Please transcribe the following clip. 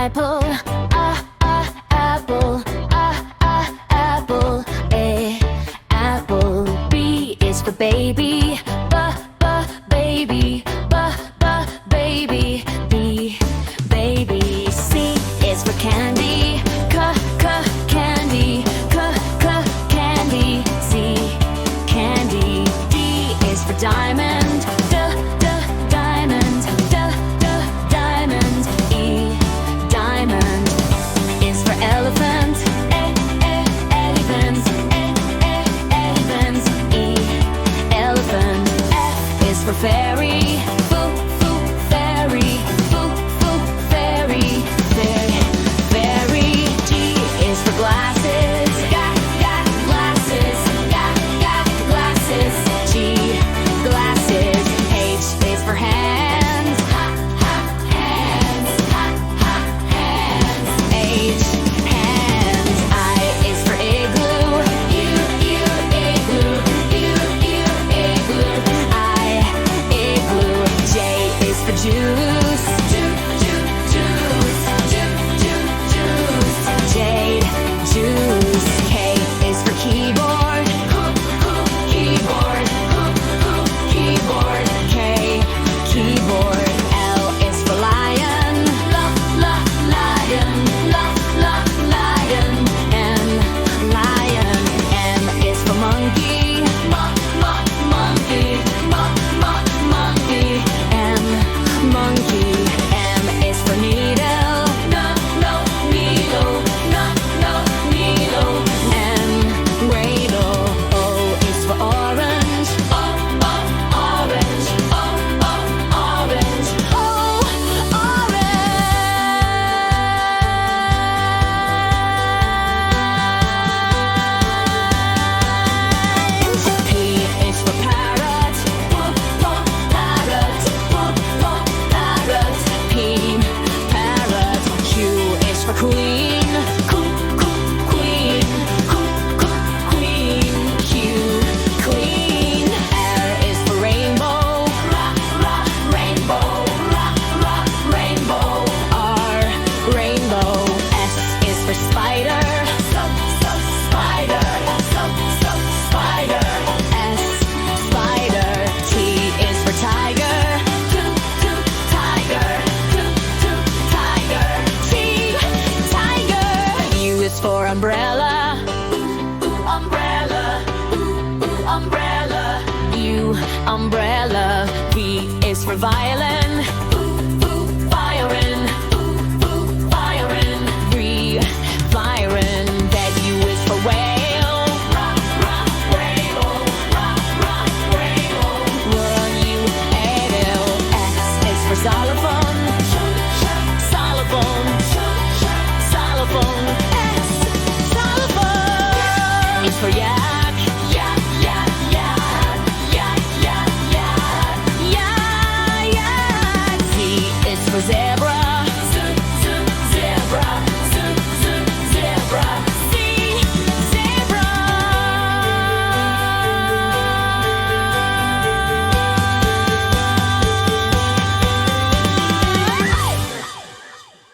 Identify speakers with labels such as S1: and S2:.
S1: apple, apple, apple. A, apple. B is for baby, baby, baby. B, baby. C is for candy, candy, candy. C, candy. D is for diamond, diamond, diamond. E, diamond is for elephant, elephant, elephant. E, elephant. F is for fairy, fairy, fairy, fairy. G is for glasses, glasses, glasses. G, glasses. H is for hands, hands, hands. H, hands. I is for igloo, igloo, igloo. I, igloo. J is for juice, jade, juice. K is for keyboard, keyboard, keyboard. K, keyboard. L is for lion, lion, lion. M, lion. M is for monkey, monkey, monkey. M, monkey. M is for needle, needle, needle. M, cradle. O is for orange, orange, orange. O, orange. P is for parrot, parrot, parrot. P, parrot. Q is for queen, queen, queen. Q, queen. R is for rainbow, rainbow, rainbow. R, rainbow. S is for spider, spider, spider. S, spider. T is for tiger, tiger, tiger. T, tiger. U is for umbrella, umbrella, umbrella. U, umbrella. V is for violet,